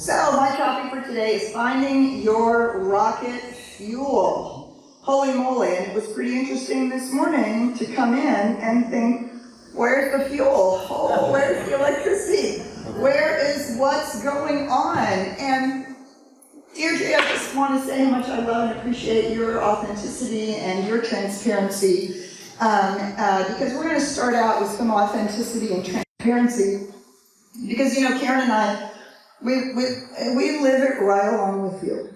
So my topic for today is finding your rocket fuel. Holy moly, and it was pretty interesting this morning to come in and think, where's the fuel? Oh, where's the electricity? Where is what's going on? And Deirdre, I just want to say how much I love and appreciate your authenticity and your transparency, because we're going to start out with some authenticity and transparency, because, you know, Karen and I, we live it right along with you.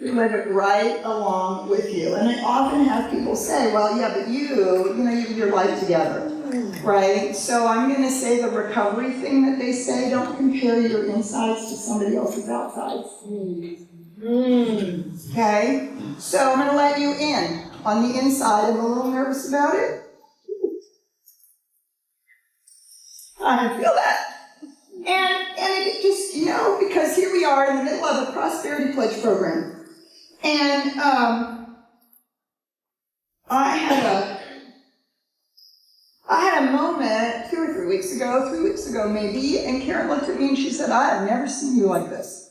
We live it right along with you. And I often have people say, well, yeah, but you have your life together, right? So I'm going to say the recovery thing that they say, don't compare your insides to somebody else's outsides. Okay? So I'm going to let you in on the inside. I'm a little nervous about it. I can feel that. And it just, you know, because here we are in the middle of a prosperity pledge program. And I had a moment 2 or 3 weeks ago maybe, and Karen looked at me and she said, I have never seen you like this.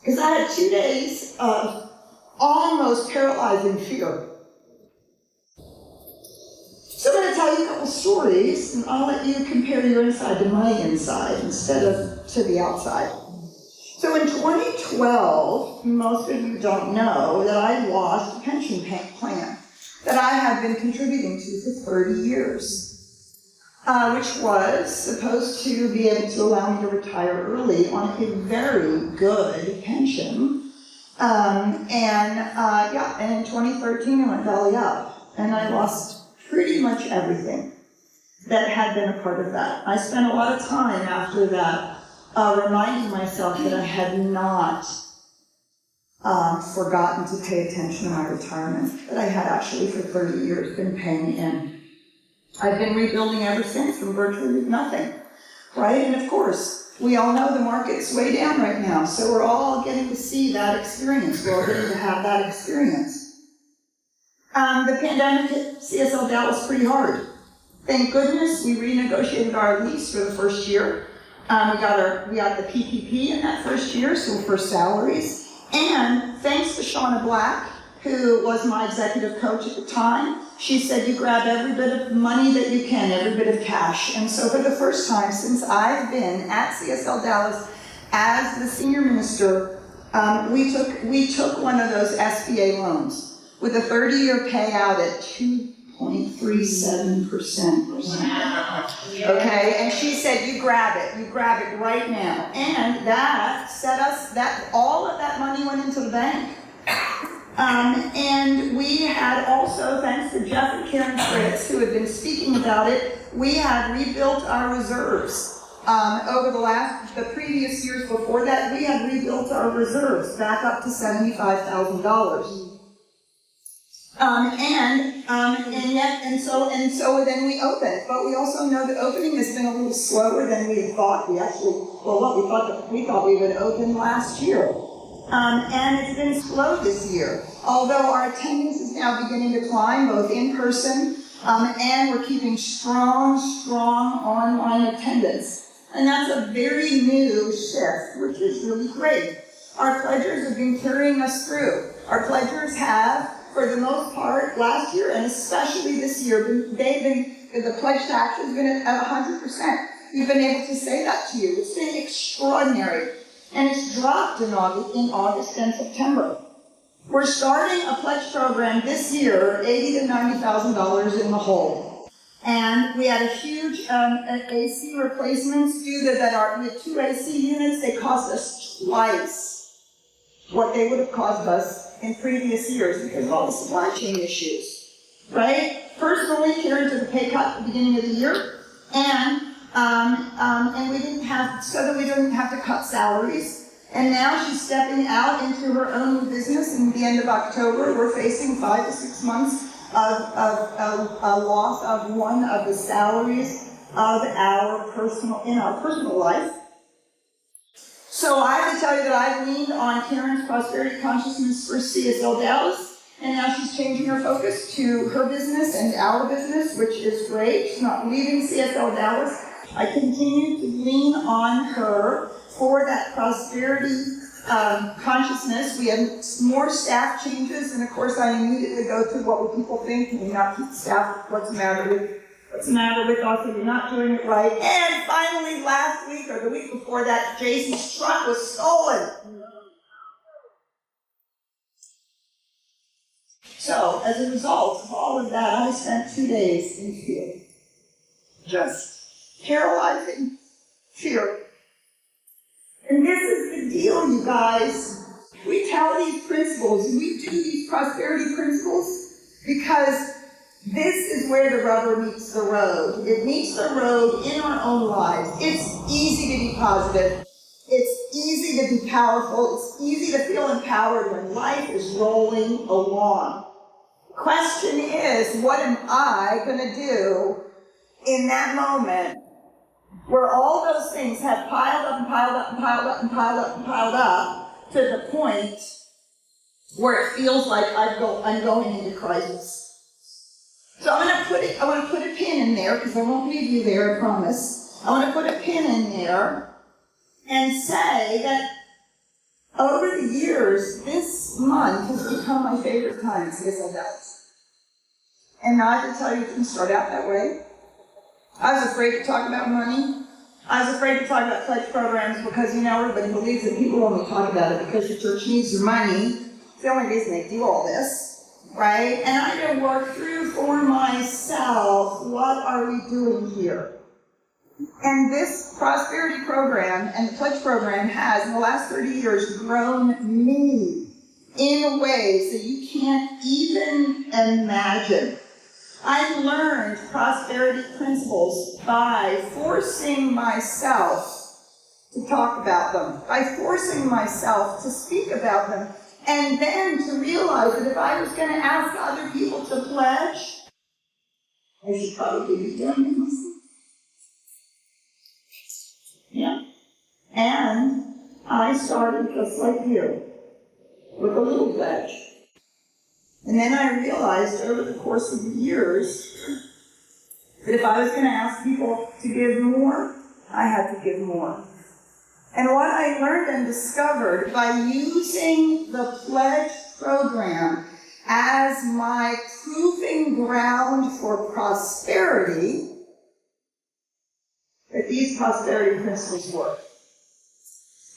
Because I had 2 days of almost paralyzing fear. So I'm going to tell you a couple stories, and I'll let you compare your inside to my inside instead of to the outside. So in 2012, most of you don't know that I lost a pension plan that I have been contributing to for 30 years, which was supposed to be able to allow me to retire early on a very good pension. And in 2013, I went belly up, and I lost pretty much everything that had been a part of that. I spent a lot of time after that reminding myself that I had not forgotten to pay attention to my retirement, that I had actually for 30 years been paying in. I've been rebuilding ever since from virtually nothing, right? And of course, we all know the market's way down right now, so we're all getting to see that experience. We're all getting to have that experience. The pandemic hit CSLDallas pretty hard. Thank goodness we renegotiated our lease for the first year. We got the PPP in that first year, so for salaries. And thanks to Shauna Black, who was my executive coach at the time, she said, you grab every bit of money that you can, every bit of cash. And so for the first time since I've been at CSLDallas as the senior minister, we took one of those SBA loans with a 30-year payout at 2.37%. Wow. Okay, and she said, you grab it right now. And that all of that money went into the bank. And we had also, thanks to Jeff and Karen Fritz, who had been speaking about it, we had rebuilt our reserves. Over the previous years before that, we had rebuilt our reserves back up to $75,000. And so then we opened, but we also know that opening has been a little slower than we had thought. We thought we would open last year, and it's been slow this year. Although our attendance is now beginning to climb, both in person, and we're keeping strong online attendance, and that's a very new shift, which is really great. Our pledgers have been carrying us through. Our pledgers have, for the most part, last year, and especially this year, the pledge to action has been at 100%. We've been able to say that to you. It's been extraordinary. And it's dropped in August and September. We're starting a pledge program this year, $80,000 to $90,000 in the hole. And we had a huge AC replacements due to that. We had 2 AC units. They cost us twice what they would have cost us in previous years because of all the supply chain issues, right? Personally, Karen took a pay cut at the beginning of the year, and we didn't have, so that we didn't have to cut salaries. And now she's stepping out into her own business. And at the end of October, we're facing 5 to 6 months of a loss of one of the salaries of our personal life. So I have to tell you that I've leaned on Karen's prosperity consciousness for CSLDallas, and now she's changing her focus to her business and our business, which is great. She's not leaving CSLDallas, I continue to lean on her for that prosperity consciousness. We had more staff changes, and of course I immediately go to what will people think, and not keep staff, what's the matter with us, are you not doing it right? And finally last week or the week before that, Jason's truck was stolen. So as a result of all of that, I spent 2 days in fear. Just paralyzing fear. And this is the deal, you guys. We tell these principles, we do these prosperity principles because this is where the rubber meets the road. It meets the road in our own lives. It's easy to be positive. It's easy to be powerful. It's easy to feel empowered when life is rolling along. The question is, what am I going to do in that moment where all those things have piled up and piled up and piled up and piled up and piled up to the point where it feels like I'm going into crisis. So I want to put a pin in there because I won't leave you there, I promise. I want to put a pin in there and say that over the years, this month has become my favorite time at CSLDallas. And I can tell you it didn't start out that way. I was afraid to talk about money. I was afraid to talk about pledge programs because, everybody believes that people only talk about it because the church needs their money. It's the only reason they do all this, right? And I had to work through for myself, what are we doing here? And this prosperity program and the pledge program has, in the last 30 years, grown me in ways that you can't even imagine. I learned prosperity principles by forcing myself to talk about them, by forcing myself to speak about them, and then to realize that if I was going to ask other people to pledge, I should probably be doing it myself. Yeah. And I started just like you, with a little pledge. And then I realized over the course of the years that if I was going to ask people to give more, I had to give more. And what I learned and discovered by using the pledge program as my proving ground for prosperity, that these prosperity principles work.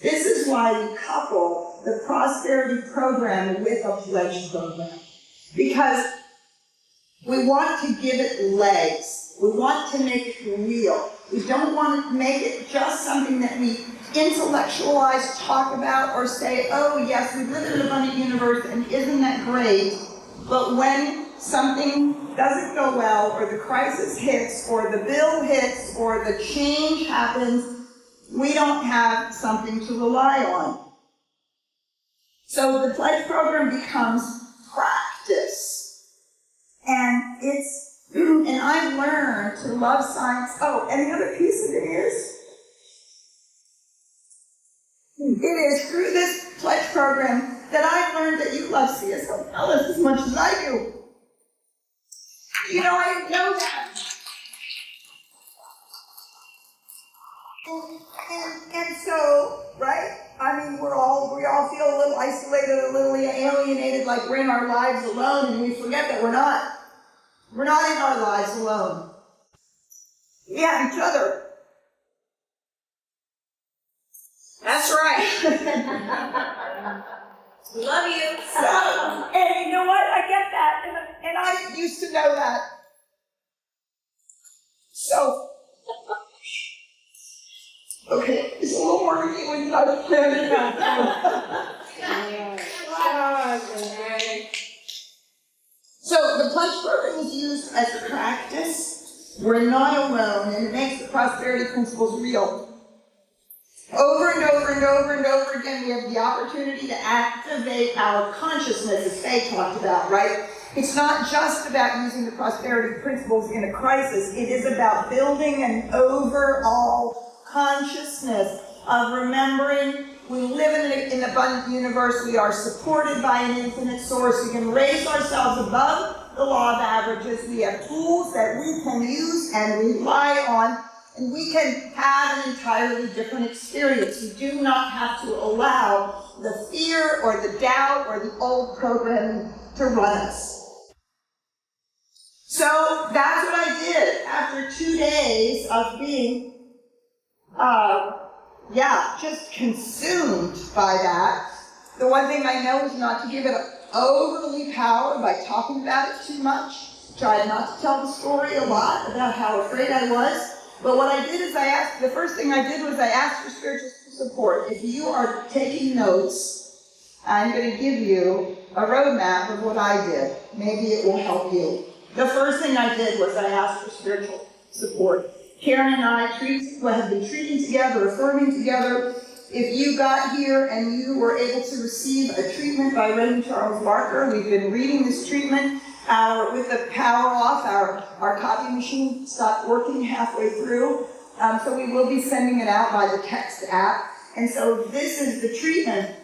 This is why we couple the prosperity program with a pledge program. Because we want to give it legs. We want to make it real. We don't want to make it just something that we intellectualize, talk about, or say, oh yes, we live in an abundant universe and isn't that great? But when something doesn't go well, or the crisis hits, or the bill hits, or the change happens, we don't have something to rely on. So the pledge program becomes practice. And I've learned to love science. Oh, and the other piece of it is through this pledge program that I've learned that you love CSLDallas as much as I do. I didn't know that. And so, right? We all feel a little isolated, a little alienated, like we're in our lives alone, and we forget that we're not. We're not in our lives alone. We have each other. That's right. We love you. So, and you know what? I get that, and I used to know that. So, okay, it's a little more than you when I planned So the pledge program is used as a practice. We're not alone, and it makes the prosperity principles real. Over and over and over and over again, we have the opportunity to activate our consciousness, as Faye talked about, right? It's not just about using the prosperity principles in a crisis. It is about building an overall consciousness of remembering we live in an abundant universe. We are supported by an infinite source. We can raise ourselves above the law of averages. We have tools that we can use and rely on. And we can have an entirely different experience. We do not have to allow the fear or the doubt or the old programming to run us. So that's what I did after 2 days of being, just consumed by that. The one thing I know is not to give it overly power by talking about it too much. Tried not to tell the story a lot about how afraid I was. But what I did is the first thing I did was I asked for spiritual support. If you are taking notes, I'm going to give you a roadmap of what I did. Maybe it will help you. The first thing I did was I asked for spiritual support. Karen and I have been treating together, affirming together. If you got here and you were able to receive a treatment by Raymond Charles Barker, we've been reading this treatment. With the power off, our copy machine stopped working halfway through. So we will be sending it out by the text app. And so this is the treatment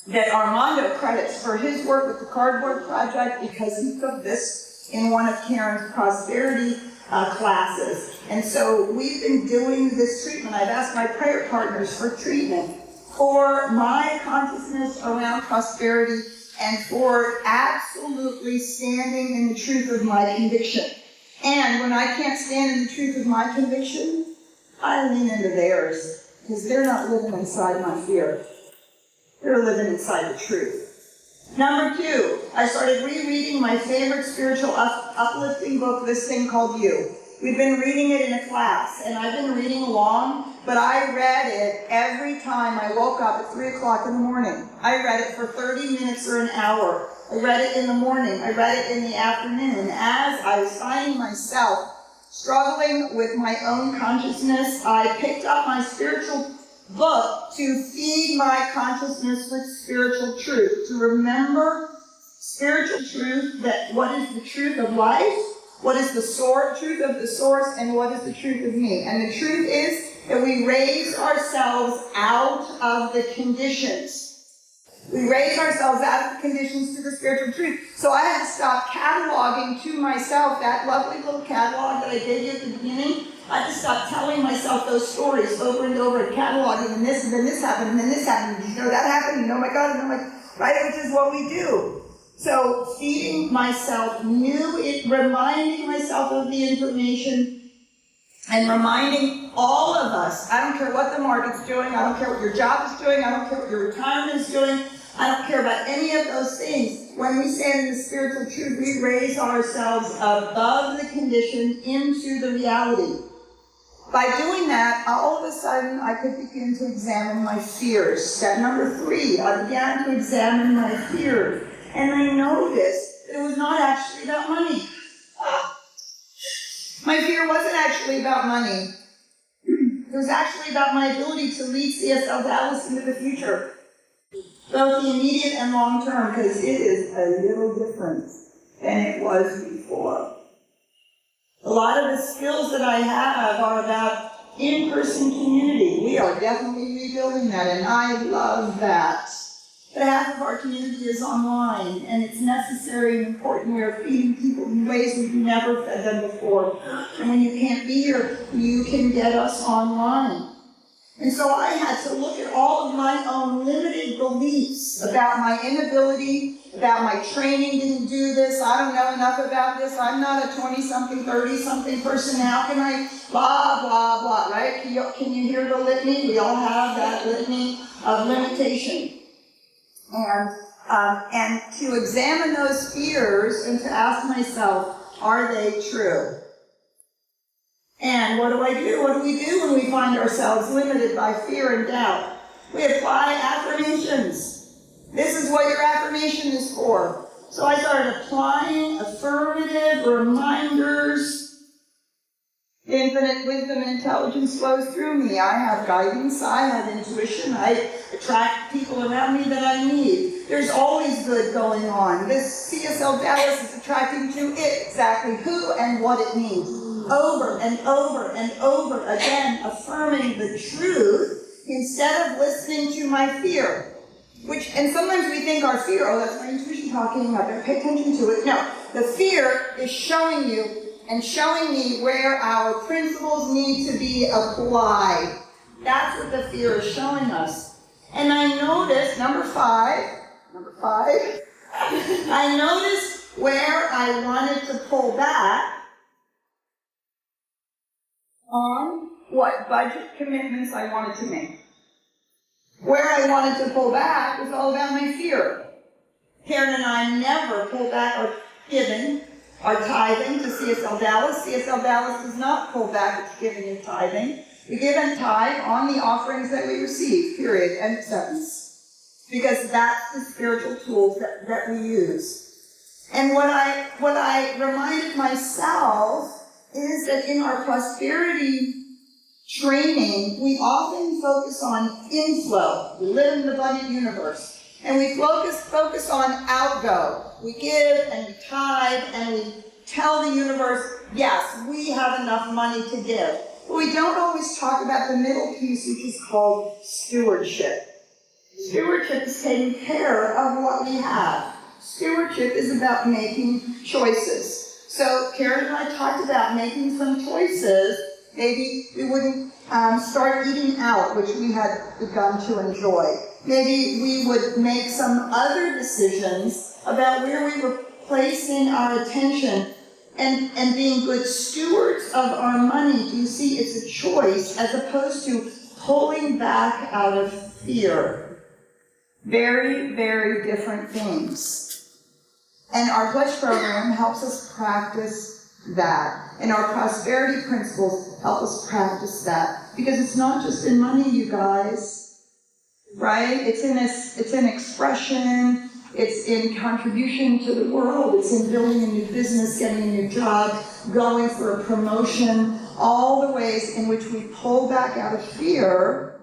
that Armando credits for his work with the Cardboard Project, because he took this in one of Karen's prosperity classes. And so we've been doing this treatment. I've asked my prayer partners for treatment for my consciousness around prosperity and for absolutely standing in the truth of my conviction. And when I can't stand in the truth of my conviction, I lean into theirs, because they're not living inside my fear. They're living inside the truth. Number 2, I started rereading my favorite spiritual uplifting book, this thing called You. We've been reading it in a class, and I've been reading along, but I read it every time I woke up at 3 o'clock in the morning. I read it for 30 minutes or an hour. I read it in the morning. I read it in the afternoon. And as I was finding myself struggling with my own consciousness, I picked up my spiritual book to feed my consciousness with spiritual truth, to remember spiritual truth, that what is the truth of life, what is the truth of the source, and what is the truth of me. And the truth is that we raise ourselves out of the conditions. We raise ourselves out of the conditions to the spiritual truth. So I had to stop cataloging to myself that lovely little catalog that I gave you at the beginning. I had to stop telling myself those stories over and over and cataloging, and this, and then this happened, and then this happened. Did you know that happened? And oh my God, and I'm like, right, which is what we do. So feeding myself reminding myself of the information, and reminding all of us, I don't care what the market's doing, I don't care what your job is doing, I don't care what your retirement is doing, I don't care about any of those things. When we stand in the spiritual truth, we raise ourselves above the condition into the reality. By doing that, all of a sudden, I could begin to examine my fears. Step number 3, I began to examine my fears. And I noticed that it was not actually about money. My fear wasn't actually about money. It was actually about my ability to lead CSLDallas into the future, both the immediate and long term, because it is a little different than it was before. A lot of the skills that I have are about in-person community. We are definitely rebuilding that, and I love that. But half of our community is online, and it's necessary and important. We are feeding people in ways we've never fed them before. And when you can't be here, you can get us online. And so I had to look at all of my own limited beliefs about my inability, about my training didn't do this, I don't know enough about this, I'm not a 20-something, 30-something person, how can I, blah, blah, blah, right? Can you hear the litany? We all have that litany of limitation. And to examine those fears and to ask myself, are they true? And what do I do? What do we do when we find ourselves limited by fear and doubt? We apply affirmations. This is what your affirmation is for. So I started applying affirmative reminders. Infinite wisdom and intelligence flows through me. I have guidance, I have intuition, I attract people around me that I need. There's always good going on. This CSLDallas is attracting to it exactly who and what it needs. Over and over and over again, affirming the truth instead of listening to my fear. And sometimes we think our fear, oh, that's my intuition talking, I better pay attention to it. No, the fear is showing you and showing me where our principles need to be applied. That's what the fear is showing us. And I noticed, number five, I noticed where I wanted to pull back on what budget commitments I wanted to make. Where I wanted to pull back was all about my fear. Karen and I never pull back our giving, our tithing to CSLDallas. CSLDallas does not pull back its giving and tithing. We give and tithe on the offerings that we receive, period, end of sentence. Because that's the spiritual tools that we use. And what I reminded myself is that in our prosperity training, we often focus on inflow. We live in the abundant universe. And we focus on outgo. We give and we tithe and we tell the universe, yes, we have enough money to give. But we don't always talk about the middle piece, which is called stewardship. Stewardship is taking care of what we have. Stewardship is about making choices. So Karen and I talked about making some choices. Maybe we wouldn't start eating out, which we had begun to enjoy. Maybe we would make some other decisions about where we were placing our attention and being good stewards of our money. You see, it's a choice as opposed to pulling back out of fear. Very, very different things. And our pledge program helps us practice that. And our prosperity principles help us practice that. Because it's not just in money, you guys. Right? It's in expression, it's in contribution to the world, it's in building a new business, getting a new job, going for a promotion, all the ways in which we pull back out of fear,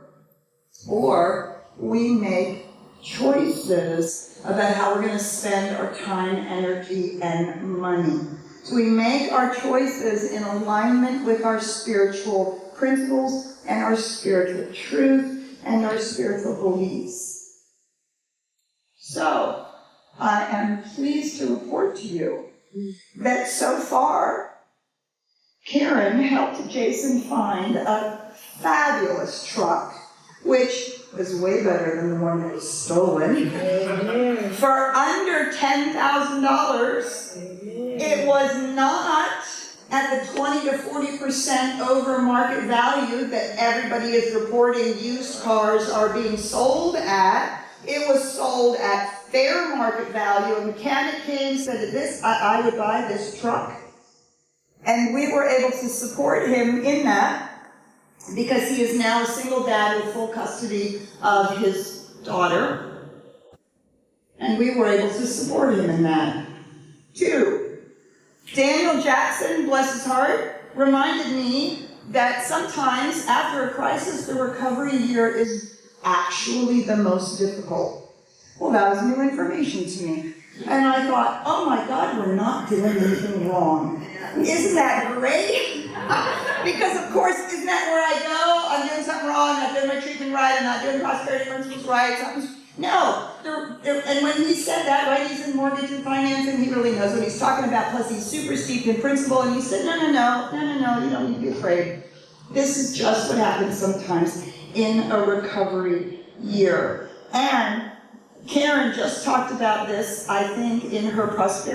or we make choices about how we're going to spend our time, energy, and money. So we make our choices in alignment with our spiritual principles and our spiritual truth and our spiritual beliefs. So, I am pleased to report to you that so far, Karen helped Jason find a fabulous truck, which was way better than the one that was stolen. For under $10,000, it was not at the 20 to 40% over market value that everybody is reporting used cars are being sold at. It was sold at fair market value. A mechanic came and said, I would buy this truck. And we were able to support him in that because he is now a single dad with full custody of his daughter. And we were able to support him in that. 2, Daniel Jackson, bless his heart, reminded me that sometimes after a crisis, the recovery year is actually the most difficult. Well, that was new information to me. And I thought, oh my God, we're not doing anything wrong. Isn't that great? Because of course, isn't that where I go? I'm doing something wrong, I'm not doing my treatment right, I'm not doing prosperity principles right, no. And when he said that, right, he's in mortgage and finance, and he really knows what he's talking about, plus he's super steeped in principle, and he said, no, you don't need to be afraid. This is just what happens sometimes in a recovery year. And Karen just talked about this, I think, in her most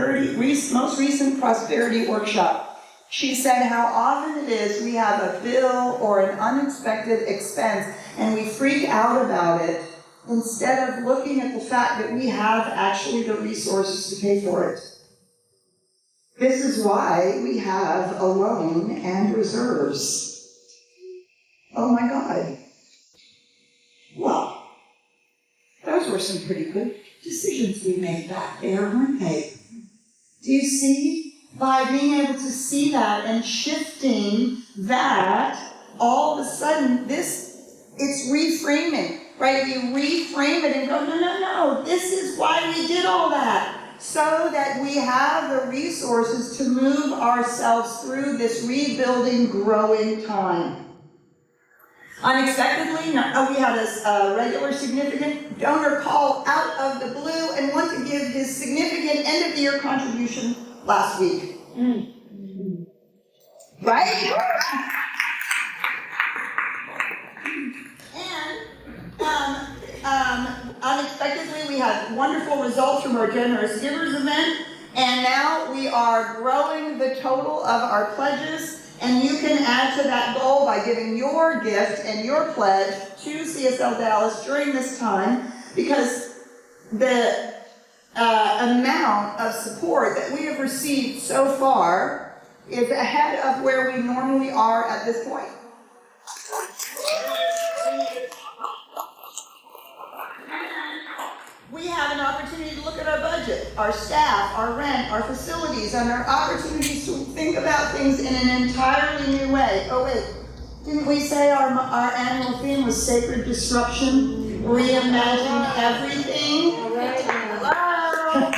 recent prosperity workshop. She said how often it is we have a bill or an unexpected expense, and we freak out about it, instead of looking at the fact that we have actually the resources to pay for it. This is why we have a loan and reserves. Oh my God. Well, those were some pretty good decisions we made back there, weren't they? Do you see? By being able to see that and shifting that, all of a sudden, it's reframing. Right? We reframe it and go, no, this is why we did all that. So that we have the resources to move ourselves through this rebuilding, growing time. Unexpectedly, we had a regular significant donor call out of the blue and want to give his significant end-of-the-year contribution last week. right? And unexpectedly, we had wonderful results from our Generous Givers event, and now we are growing the total of our pledges, and you can add to that goal by giving your gift and your pledge to CSL Dallas during this time, because the amount of support that we have received so far is ahead of where we normally are at this point. We have an opportunity to look at our budget, our staff, our rent, our facilities, and our opportunities to think about things in an entirely new way. Oh wait, didn't we say our annual theme was Sacred Disruption? Reimagine everything? Hello?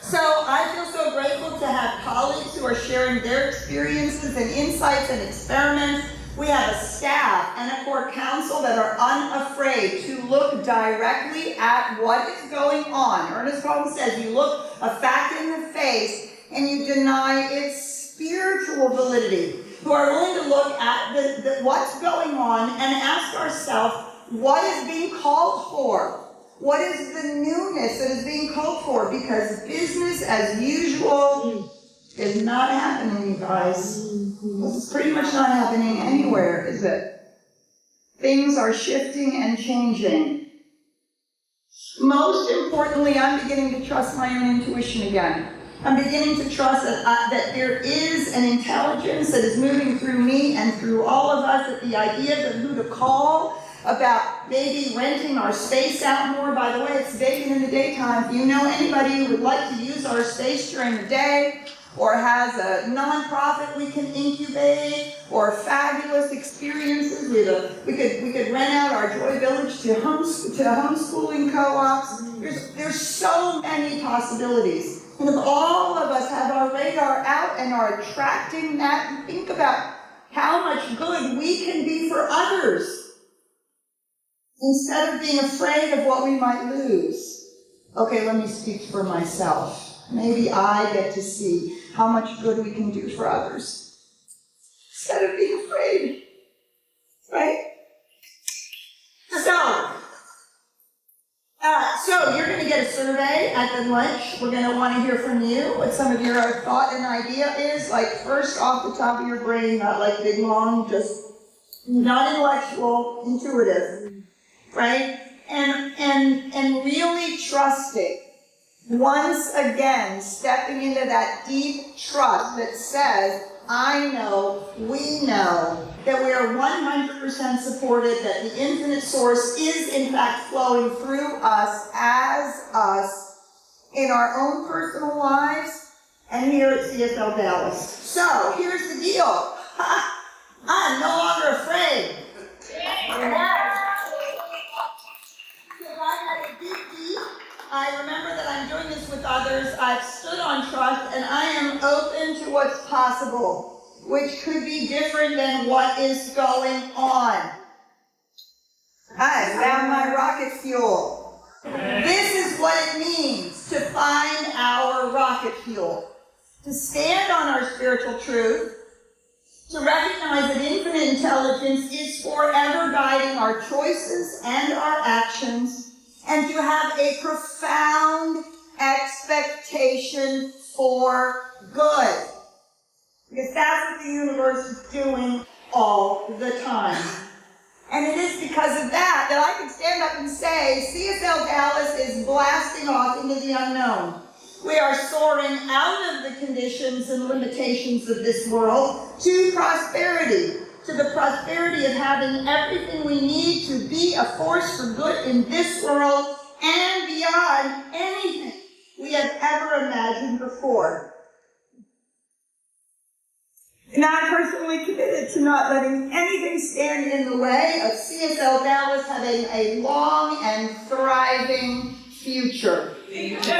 So I feel so grateful to have colleagues who are sharing their experiences and insights and experiments. We have a staff and a core council that are unafraid to look directly at what is going on. Ernest Cohen says you look a fact in the face and you deny its spiritual validity. Who are willing to look at what's going on and ask ourselves, what is being called for? What is the newness that is being called for? Because business as usual is not happening, you guys. It's pretty much not happening anywhere, is it? Things are shifting and changing. Most importantly, I'm beginning to trust my own intuition again. I'm beginning to trust that there is an intelligence that is moving through me and through all of us, that the ideas of who to call, about maybe renting our space out more. By the way, it's vacant in the daytime. If you know anybody who would like to use our space during the day, or has a nonprofit we can incubate, or fabulous experiences, we could rent out our Joy Village to homeschooling co-ops. There's so many possibilities. And if all of us have our radar out and are attracting that, and think about how much good we can be for others, instead of being afraid of what we might lose. Okay, let me speak for myself. Maybe I get to see how much good we can do for others, instead of being afraid, right? So you're going to get a survey at the lunch. We're going to want to hear from you what some of your thought and idea is, like first off the top of your brain, not like big long, just not intellectual, intuitive, right? And really trusting. Once again, stepping into that deep trust that says, I know, we know, that we are 100% supported, that the infinite source is in fact flowing through us, as us, in our own personal lives, and here at CSL Dallas. So, here's the deal. I'm no longer afraid. I remember that I'm doing this with others. I've stood on trust, and I am open to what's possible, which could be different than what is going on. I found my rocket fuel. This is what it means to find our rocket fuel. To stand on our spiritual truth, to recognize that infinite intelligence is forever guiding our choices and our actions, and to have a profound expectation for good. Because that's what the universe is doing all the time. And it is because of that I can stand up and say, CSL Dallas is blasting off into the unknown. We are soaring out of the conditions and limitations of this world to prosperity. To the prosperity of having everything we need to be a force for good in this world and beyond anything we have ever imagined before. And I'm personally committed to not letting anything stand in the way of CSL Dallas having a long and thriving future. So,